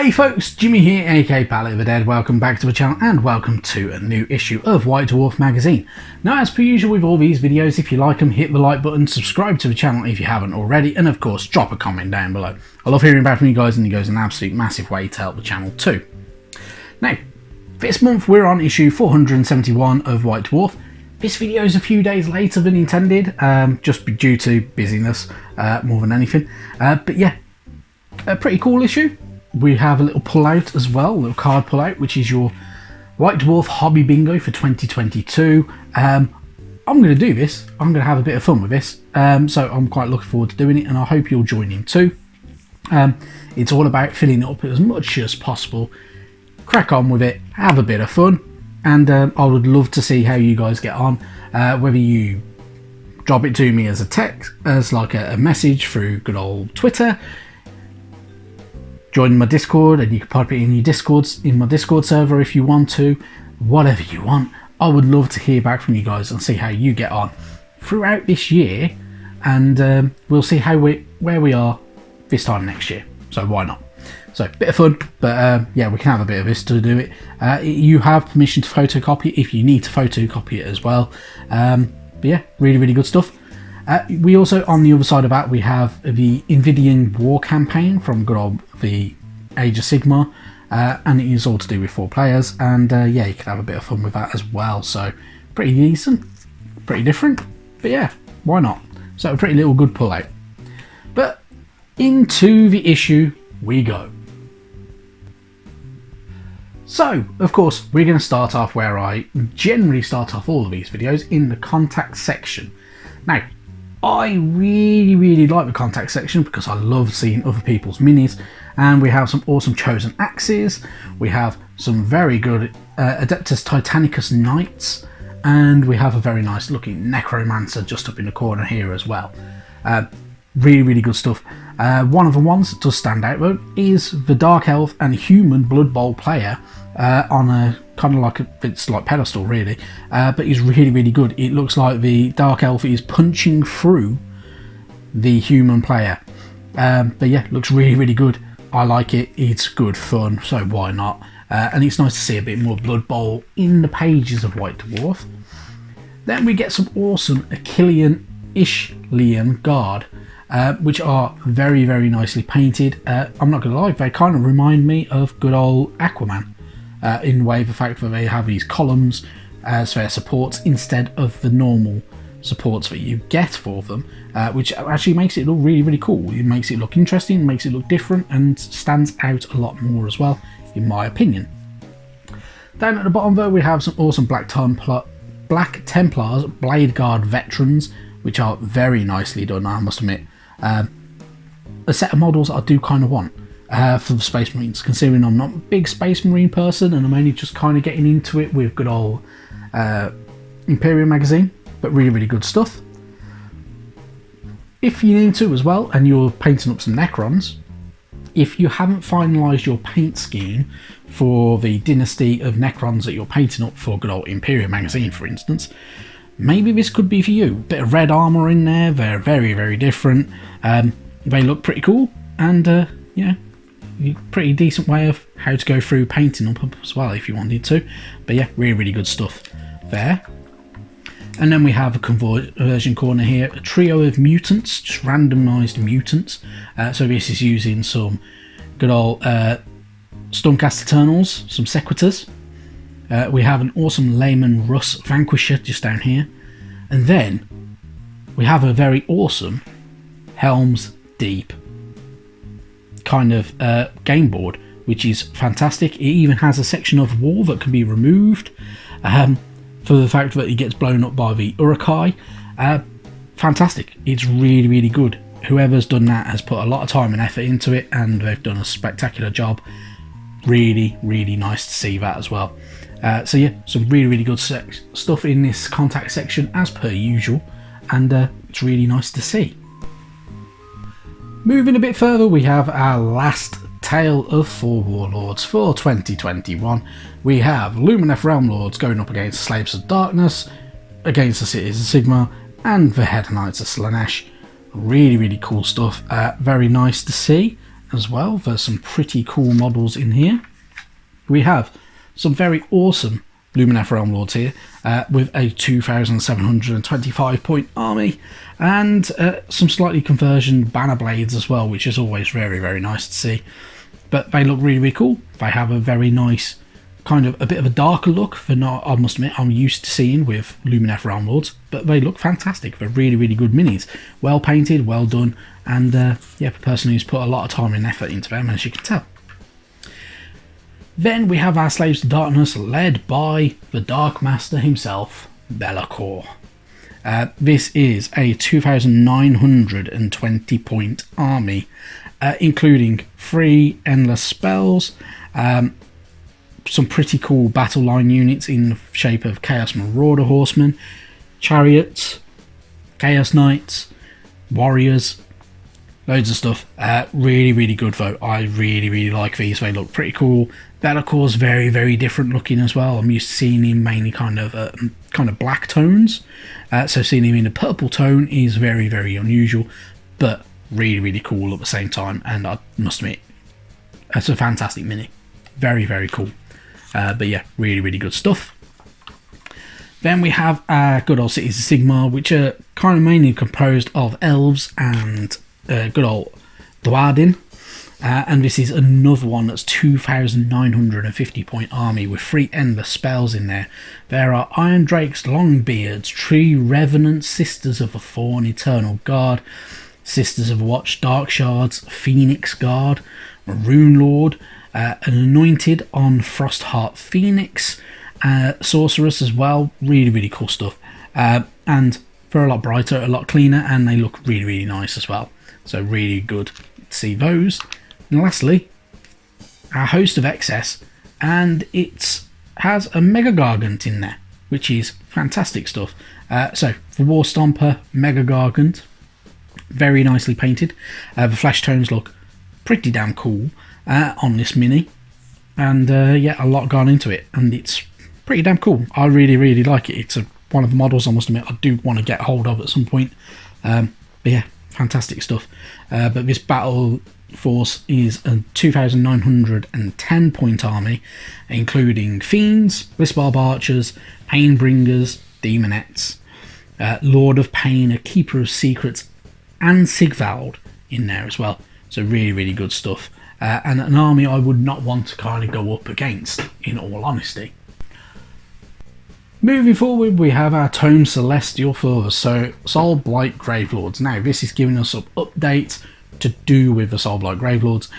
Hey folks, Jimmy here, aka Ballad of the Dead. Welcome back to the channel and welcome to a new issue of White Dwarf magazine. Now, as per usual with all these videos, if you like them, hit the like button, subscribe to the channel if you haven't already, and of course drop a comment down below. I love hearing back from you guys and it goes an absolute massive way to help the channel too. Now, this month we're on issue 471 of White Dwarf. This video is a few days later than intended, just due to busyness more than anything. But yeah, a pretty cool issue. We have a little pull-out as well, a little card pull-out, which is your White Dwarf Hobby Bingo for 2022. I'm going to do this. I'm going to have a bit of fun with this. So I'm quite looking forward to doing it, and I hope you'll join in too. It's all about filling it up as much as possible. Crack on with it, have a bit of fun, and I would love to see how you guys get on. Whether you drop it to me as a text, as like a message through good old Twitter, join my Discord, and you can pop it in my Discord server if you want to. Whatever you want. I would love to hear back from you guys and see how you get on throughout this year, and we'll see where we are this time next year. So why not? So bit of fun, but yeah, we can have a bit of this to do it. You have permission to photocopy it if you need to photocopy it as well. But yeah, really good stuff. We also, on the other side of that, we have the Invidian War campaign from good old the Age of Sigmar, and it is all to do with 4 players, and yeah, you can have a bit of fun with that as well. So pretty decent, pretty different, but yeah, why not? So a pretty little good pull out. But into the issue we go. So, of course, we're going to start off where I generally start off all of these videos, in the contact section. Now, I really like the contact section because I love seeing other people's minis, and we have some awesome chosen axes, we have some very good Adeptus Titanicus knights, and we have a very nice looking necromancer just up in the corner here as well. Really good stuff. One of the ones that does stand out though is the Dark Elf and Human Blood Bowl player on a kind of like it's like pedestal really, but he's really good. It looks like the Dark Elf is punching through the human player, but yeah, looks really good. I like it. It's good fun, so why not? And it's nice to see a bit more Blood Bowl in the pages of White Dwarf. Then we get some awesome Achillean Guard, which are very nicely painted. I'm not gonna lie, they kind of remind me of good old Aquaman, in the way of the fact that they have these columns as their supports instead of the normal supports that you get for them, which actually makes it look really cool. It makes it look interesting, makes it look different, and stands out a lot more as well, in my opinion. Down at the bottom though, we have some awesome Black Templars Blade Guard veterans, which are very nicely done, I must admit. A set of models I do kind of want for the Space Marines, considering I'm not a big Space Marine person and I'm only just kind of getting into it with good old Imperial magazine, but really good stuff. If you need to as well, and you're painting up some Necrons, if you haven't finalised your paint scheme for the dynasty of Necrons that you're painting up for good old Imperial magazine, for instance, maybe this could be for you. Bit of red armour in there, they're very different. They look pretty cool, and you know, pretty decent way of how to go through painting them up as well if you wanted to. But yeah, really good stuff there. And then we have a conversion corner here, a trio of mutants, just randomised mutants. So this is using some good old Stormcast Eternals, some Sequitors. We have an awesome Layman Russ Vanquisher just down here, and then we have a very awesome Helm's Deep kind of game board, which is fantastic. It even has a section of wall that can be removed for the fact that it gets blown up by the Urukai. Fantastic. It's really good. Whoever's done that has put a lot of time and effort into it, and they've done a spectacular job. Really nice to see that as well. So yeah, some really good stuff in this contact section as per usual, and it's really nice to see. Moving a bit further, we have our last tale of 4 Warlords for 2021. We have Lumineth Realm Lords going up against the Slaves of Darkness, against the Cities of Sigmar, and the Head Knights of Slaanesh. Really cool stuff. Very nice to see. as well. There's some pretty cool models in here. We have some very awesome Lumineth Realm Lords here with a 2,725 point army and some slightly conversion banner blades as well, which is always very, very nice to see. But they look really, really cool. They have a very nice kind of a bit of a darker look than I must admit I'm used to seeing with Lumineth Realm Lords, but they look fantastic. They're really, really good minis. Well painted, well done, and yeah, the person who's put a lot of time and effort into them, as you can tell. Then we have our Slaves to Darkness, led by the Dark Master himself, Be'lakor. This is a 2,920 point army, including 3 endless spells, some pretty cool battle line units in the shape of Chaos Marauder Horsemen, Chariots, Chaos Knights, Warriors, loads of stuff. Really, really good though. I really, really like these. They look pretty cool. Be'lakor's very, very different looking as well. I'm used to seeing him mainly kind of black tones. So seeing him in a purple tone is very, very unusual, but really, really cool at the same time. And I must admit, it's a fantastic mini. Very, very cool. But yeah, really, really good stuff. Then we have our good old Cities of Sigmar, which are kind of mainly composed of elves and good old Dwarden. And this is another one that's 2,950 point army with 3 endless spells in there. There are Iron Drakes, Longbeards, Tree Revenants, Sisters of the Thorn, Eternal Guard, Sisters of Watch, Dark Shards, Phoenix Guard, Maroon Lord, an Anointed on Frostheart Phoenix, Sorceress as well. Really, really cool stuff. And they're a lot brighter, a lot cleaner, and they look really, really nice as well. So really good to see those. And lastly, our Host of Excess, and it has a Mega Gargant in there, which is fantastic stuff. So the War Stomper Mega Gargant, very nicely painted. The flash tones look pretty damn cool on this mini, and yeah, a lot gone into it, and it's pretty damn cool. I really, really like it. It's one of the models I must admit I do want to get hold of at some point. But yeah, fantastic stuff. But this battle force is a 2,910 point army, including Fiends, Wisbarb Archers, Painbringers, Demonettes, Lord of Pain, a Keeper of Secrets, and Sigvald in there as well. So really, really good stuff. And an army I would not want to kind of go up against, in all honesty. Moving forward, we have our Tome Celestial further, so Soulblight Gravelords. Now, this is giving us some updates to do with the Soulblight Gravelords.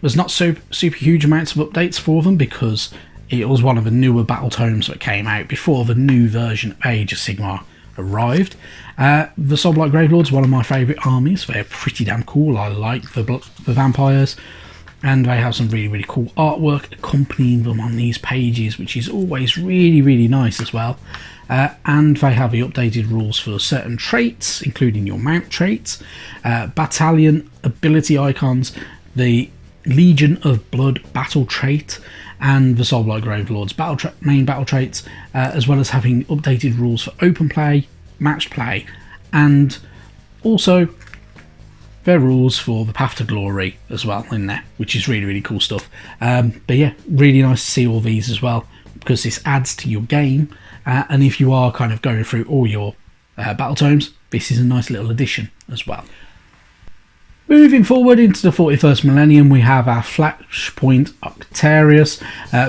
There's not super huge amounts of updates for them because it was one of the newer battle tomes that came out before the new version of Age of Sigmar arrived. The Soulblight Gravelords, one of my favourite armies. They're pretty damn cool. I like the vampires, and they have some really, really cool artwork accompanying them on these pages, which is always really, really nice as well. And they have the updated rules for certain traits, including your mount traits, battalion ability icons, the Legion of Blood battle trait, and the Soulblight Gravelords main battle traits, as well as having updated rules for open play, matched play, and also their rules for the Path to Glory as well in there, which is really, really cool stuff. But yeah, really nice to see all these as well, because this adds to your game, and if you are kind of going through all your battle tomes, this is a nice little addition as well. Moving forward into the 41st millennium, we have our Flashpoint Octarius.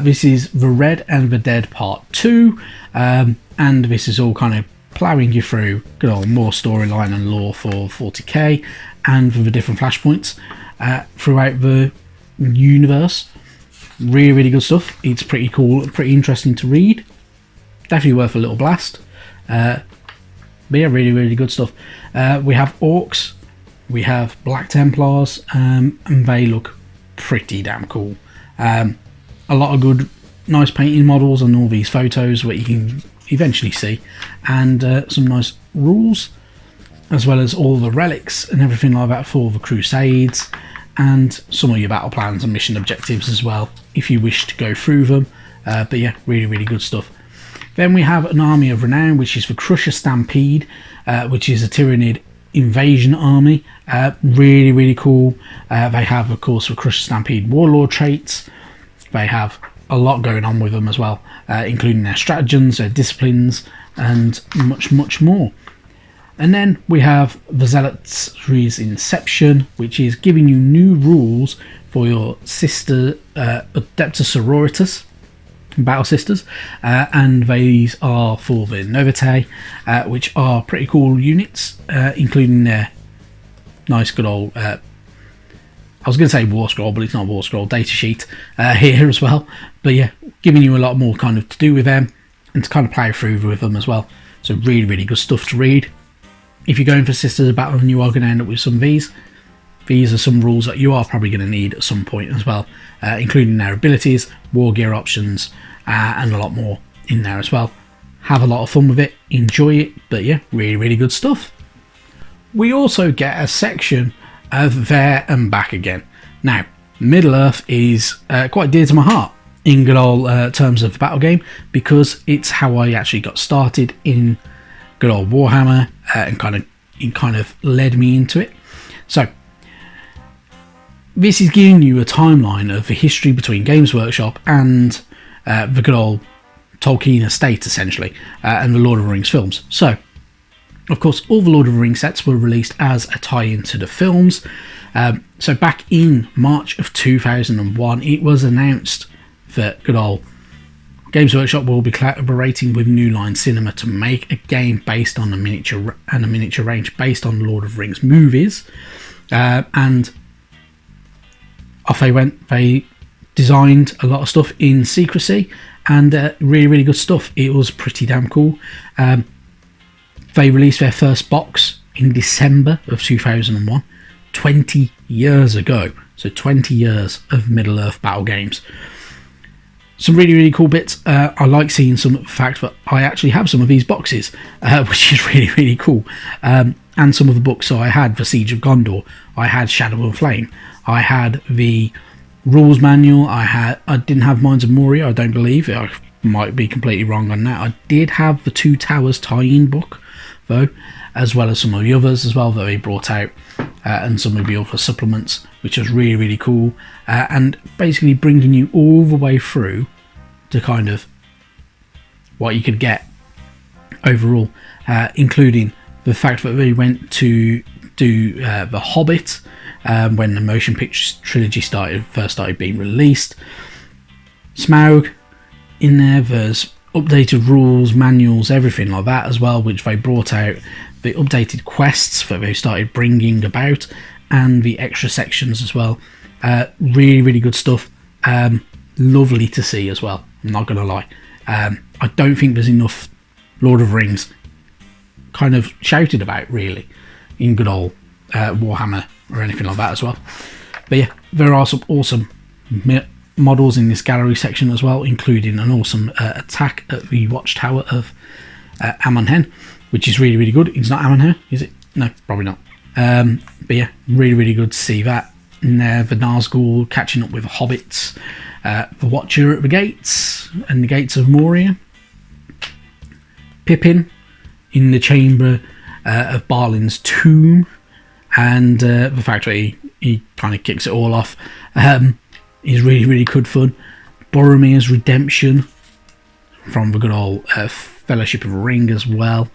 This is The Red and the Dead Part 2, and this is all kind of ploughing you through good old more storyline and lore for 40k, and for the different flashpoints throughout the universe. Really, really good stuff. It's pretty cool, pretty interesting to read. Definitely worth a little blast. But yeah, really, really good stuff. We have Orcs, we have Black Templars, and they look pretty damn cool. A lot of good, nice painting models on all these photos that you can eventually see, and some nice rules, as well as all the relics and everything like that for the Crusades, and some of your battle plans and mission objectives as well, if you wish to go through them. But yeah, really, really good stuff. Then we have an Army of Renown, which is the Crusher Stampede, which is a Tyranid invasion army. Really, really cool. They have, of course, the Crush Stampede Warlord traits. They have a lot going on with them as well, including their stratagems, their disciplines, and much, much more. And then we have the Zealotry's Inception, which is giving you new rules for your sister Adeptus Sororitas, Battle Sisters, and these are for the Novitae, which are pretty cool units, including their nice good old, I was going to say War Scroll, but it's not War Scroll, data sheet here as well. But yeah, giving you a lot more kind of to do with them, and to kind of play through with them as well. So really, really good stuff to read. If you're going for Sisters of Battle and you are going to end up with some of these are some rules that you are probably going to need at some point as well, including their abilities, war gear options, and a lot more in there as well. Have a lot of fun with it, enjoy it, but yeah, really, really good stuff. We also get a section of There and Back Again. Now, Middle-earth is quite dear to my heart in good old terms of the battle game, because it's how I actually got started in good old Warhammer, and it kind of led me into it. So this is giving you a timeline of the history between Games Workshop and the good old Tolkien estate, essentially, and the Lord of the Rings films. So, of course, all the Lord of the Rings sets were released as a tie-in to the films. So back in March of 2001, it was announced that good old Games Workshop will be collaborating with New Line Cinema to make a game based on a miniature range based on Lord of the Rings movies. And off they went. They designed a lot of stuff in secrecy, and really, really good stuff. It was pretty damn cool. They released their first box in December of 2001, 20 years ago. So 20 years of Middle-earth battle games. Some really, really cool bits. I like seeing some of the fact that I actually have some of these boxes, which is really, really cool. And some of the books. So I had the Siege of Gondor, I had Shadow and Flame, I had the rules manual, I didn't have Mines of Moria, I don't believe. I might be completely wrong on that. I did have the Two Towers tie-in book, though, as well as some of the others as well that they brought out, and some of the other supplements, which was really, really cool, and basically bringing you all the way through to kind of what you could get overall, including the fact that they went to do The Hobbit when the motion picture trilogy first started being released. Smaug in there's updated rules, manuals, everything like that as well, which they brought out. The updated quests that they started bringing about, and the extra sections as well. Really, really good stuff. Lovely to see as well, I'm not going to lie. I don't think there's enough Lord of the Rings kind of shouted about, really, in good old Warhammer or anything like that as well. But yeah, there are some awesome models in this gallery section as well, including an awesome attack at the watchtower of Amon-Hen, which is really, really good. It's not Amon-Hen, is it? No, probably not. But yeah, really, really good to see that in there. The Nazgul catching up with the hobbits, the Watcher at the gates and the gates of Moria, Pippin in the chamber of Balin's tomb, and the fact that he kind of kicks it all off is really, really good fun. Boromir's redemption from the good old Fellowship of the Ring as well.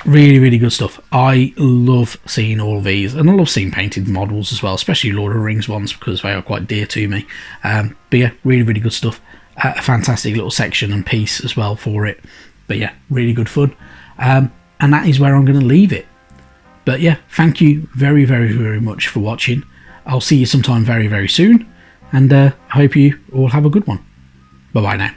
Really, really good stuff. I love seeing all of these, and I love seeing painted models as well, especially Lord of the Rings ones, because they are quite dear to me. But yeah, really, really good stuff. A fantastic little section and piece as well for it. But yeah, really good fun. And that is where I'm going to leave it. But yeah, thank you very, very, very much for watching. I'll see you sometime very, very soon, and I hope you all have a good one. Bye bye now.